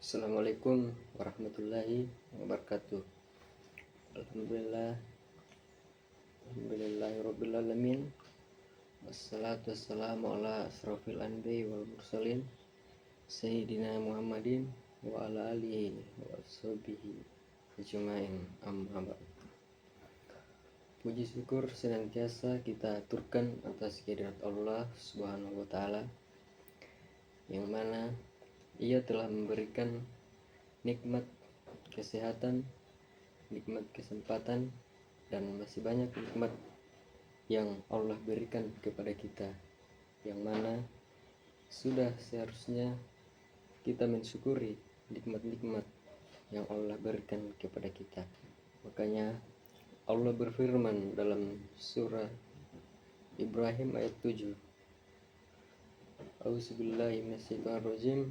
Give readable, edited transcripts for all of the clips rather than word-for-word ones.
Assalamualaikum warahmatullahi wabarakatuh. Alhamdulillah, alhamdulillahirabbil alamin. Wassalatu wassalamu ala asrofil anbiya'i wal mursalin sayyidina Muhammadin wa ala alihi wa sahbihi ajmain, amma ba'd. Puji syukur senantiasa kita aturkan atas kehadirat Allah Subhanahu wa taala, yang mana Ia telah memberikan nikmat kesehatan, nikmat kesempatan, dan masih banyak nikmat yang Allah berikan kepada kita, yang mana sudah seharusnya kita mensyukuri nikmat-nikmat yang Allah berikan kepada kita. Makanya Allah berfirman dalam surah Ibrahim ayat 7. A'udzubillahi minasyaitonirrajim.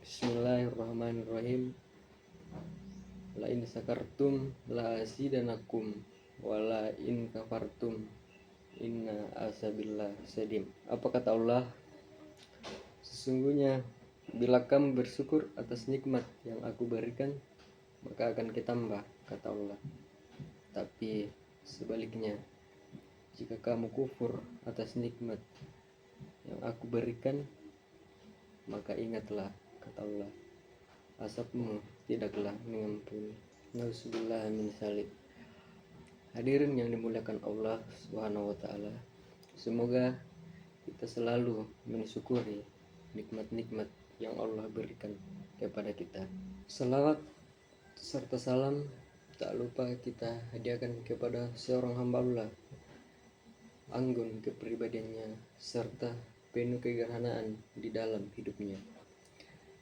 Bismillahirrahmanirrahim. La in sakartum la azidanakum wa la in kafartum inna azabillah sadim. Apa kata Allah? Sesungguhnya bila kamu bersyukur atas nikmat yang aku berikan, maka akan ditambah, kata Allah. Tapi sebaliknya, jika kamu kufur atas nikmat yang aku berikan, maka ingatlah, kata Allah, azabmu tidaklah mengampuni. Nauzubillah min dzalik. Hadirin yang dimuliakan Allah Subhanahu wa taala, semoga kita selalu mensyukuri nikmat-nikmat yang Allah berikan kepada kita. Salawat serta salam tak lupa kita hadiahkan kepada seorang hamba Allah, anggun kepribadiannya serta penuh kegerahanaan di dalam hidupnya,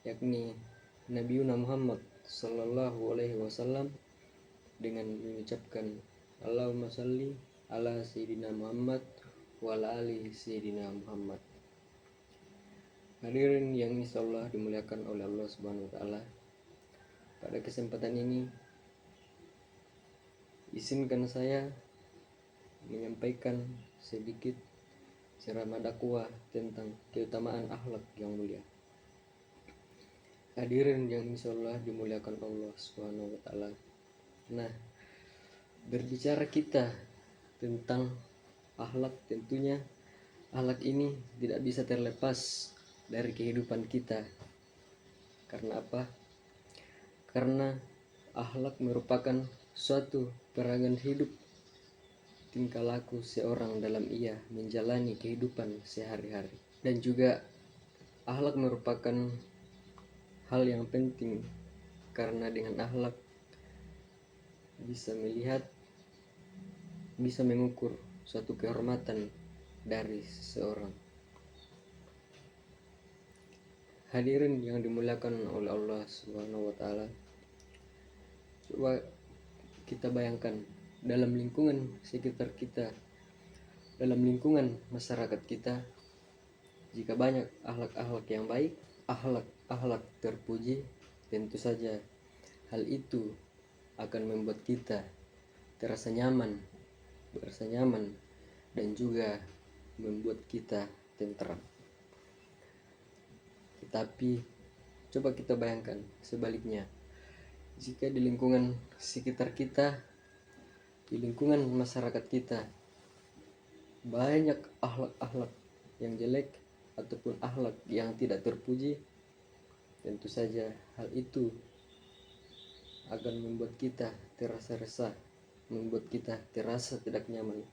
yakni Nabiuna Muhammad sallallahu alaihi wasallam, dengan mengucapkan Allahumma salli ala sayyidina Muhammad wa ala ali sayyidina Muhammad. Hadirin yang insyaallah dimuliakan oleh Allah Subhanahu wa taala, pada kesempatan ini izinkan saya menyampaikan sedikit ceramah dakwah tentang keutamaan akhlak yang mulia. Hadirin yang insyaallah dimuliakan Allah Subhanahu wa taala. Nah, berbicara kita tentang akhlak, tentunya akhlak ini tidak bisa terlepas dari kehidupan kita. Karena apa? Karena akhlak merupakan suatu peragaan hidup, tingkah laku seorang dalam ia menjalani kehidupan sehari-hari. Dan juga akhlak merupakan hal yang penting, karena dengan akhlak bisa melihat, bisa mengukur suatu kehormatan dari seseorang. Hadirin yang dimuliakan oleh Allah Subhanahu wa taala, coba kita bayangkan dalam lingkungan sekitar kita, dalam lingkungan masyarakat kita, jika banyak akhlak-akhlak yang baik, akhlak terpuji, tentu saja hal itu akan membuat kita terasa nyaman, berasa nyaman, dan juga membuat kita tentram. Tetapi coba kita bayangkan sebaliknya, jika di lingkungan sekitar kita, di lingkungan masyarakat kita, banyak akhlak-akhlak yang jelek ataupun akhlak yang tidak terpuji, tentu saja hal itu akan membuat kita terasa resah, membuat kita terasa tidak nyaman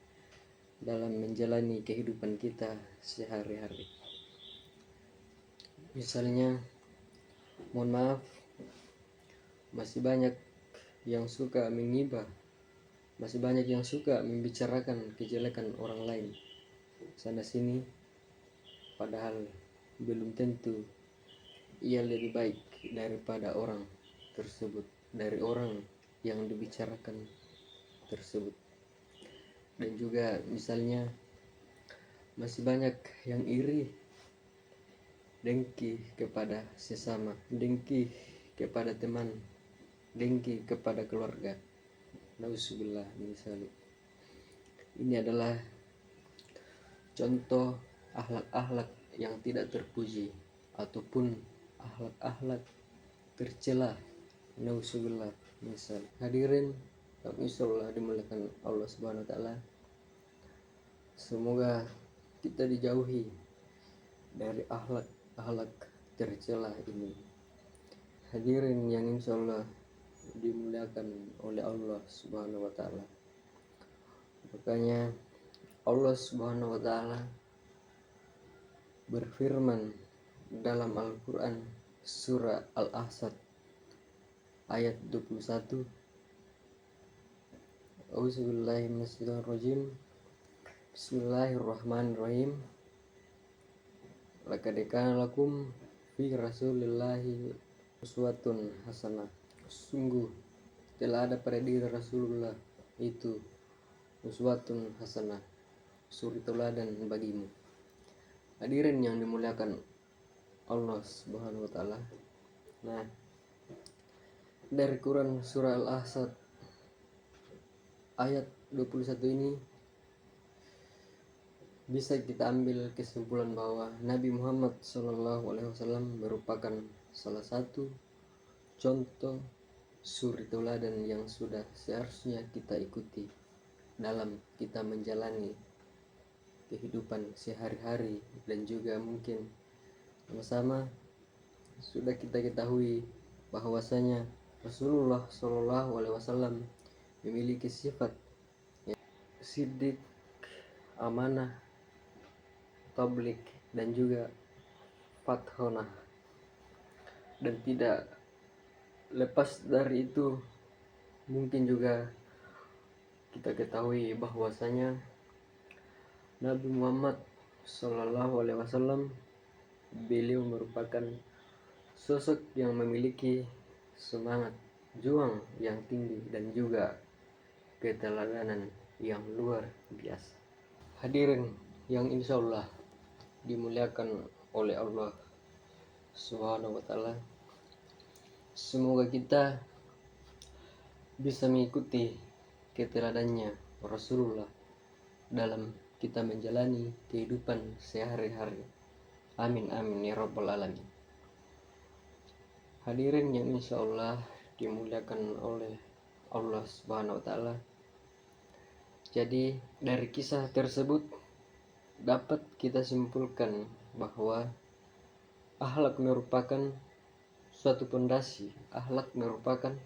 dalam menjalani kehidupan kita sehari-hari. Misalnya, mohon maaf, masih banyak yang suka menghibah, masih banyak yang suka membicarakan kejelekan orang lain sana sini, padahal belum tentu ia lebih baik daripada orang tersebut, dari orang yang dibicarakan tersebut. Dan juga misalnya masih banyak yang iri, dengki kepada sesama, dengki kepada teman, dengki kepada keluarga. Nauzubillah min dzalik. Ini adalah contoh akhlak-akhlak yang tidak terpuji ataupun akhlak-akhlak tercela. Nauzubillah. Misal hadirin yang insyaallah dimuliakan Allah Subhanahu wa taala, semoga kita dijauhi dari akhlak tercela ini. Hadirin yang insyaallah dimuliakan oleh Allah Subhanahu wa taala. Makanya Allah Subhanahu wa taala berfirman dalam Al-Qur'an surah Al-Ahzab ayat 21, Auzubillahi minasyaitonirrajim. Bismillahirrahmanirrahim. Laqad kana lakum fi Rasulillahi uswatun hasanah. Sungguh telah ada pada diri Rasulullah itu uswatun hasanah, suri teladan bagimu. Hadirin yang dimuliakan Allah Subhanahu wa taala. Nah, dari Quran surah Al-Ahzab ayat 21 ini bisa kita ambil kesimpulan bahwa Nabi Muhammad SAW merupakan salah satu contoh suri teladan yang sudah seharusnya kita ikuti dalam kita menjalani kehidupan sehari-hari, dan juga mungkin sama-sama sudah kita ketahui bahwasanya Rasulullah SAW memiliki sifat siddiq, amanah, tablik, dan juga fathonah. Dan tidak lepas dari itu, mungkin juga kita ketahui bahwasanya Nabi Muhammad SAW beliau merupakan sosok yang memiliki semangat juang yang tinggi dan juga keteladanan yang luar biasa. Hadirin yang insyaallah dimuliakan oleh Allah Subhanahu wa taala, semoga kita bisa mengikuti keteladannya Rasulullah dalam kita menjalani kehidupan sehari-hari. Amin amin ya rabbal alamin. Hadirin yang insyaallah dimuliakan oleh Allah Subhanahu wa taala. Jadi dari kisah tersebut dapat kita simpulkan bahwa akhlak merupakan suatu pondasi, akhlak merupakan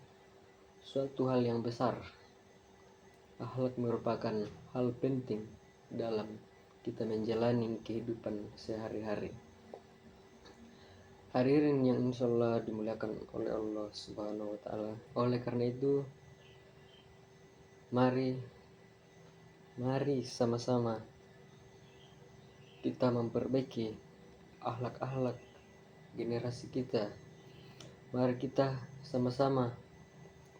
suatu hal yang besar. Akhlak merupakan hal penting dalam kita menjalani kehidupan sehari-hari. Hadirin yang insyaallah dimuliakan oleh Allah Subhanahu wa taala. Oleh karena itu, mari sama-sama kita memperbaiki akhlak-akhlak generasi kita. Mari kita sama-sama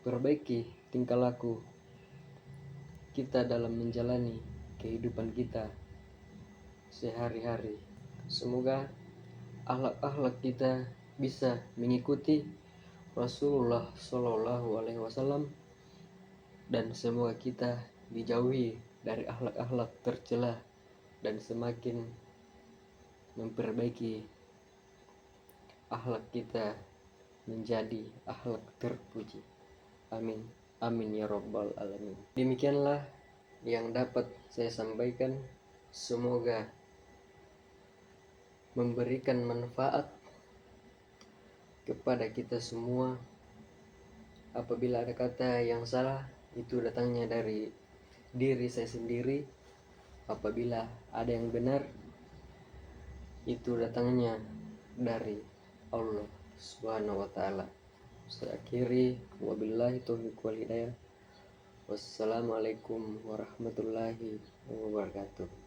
perbaiki tingkah laku kita dalam menjalani kehidupan kita sehari-hari. Semoga akhlak-akhlak kita bisa mengikuti Rasulullah SAW, dan semoga kita dijauhi dari akhlak-akhlak tercela dan semakin memperbaiki akhlak kita menjadi akhlak terpuji. Amin amin ya rabbal alamin. Demikianlah yang dapat saya sampaikan. Semoga memberikan manfaat kepada kita semua. Apabila ada kata yang salah, itu datangnya dari diri saya sendiri. Apabila ada yang benar, itu datangnya dari Allah Subhanahu wa taala. Saya akhiri, wabillahi taufiq wal hidayah. Wassalamualaikum warahmatullahi wabarakatuh.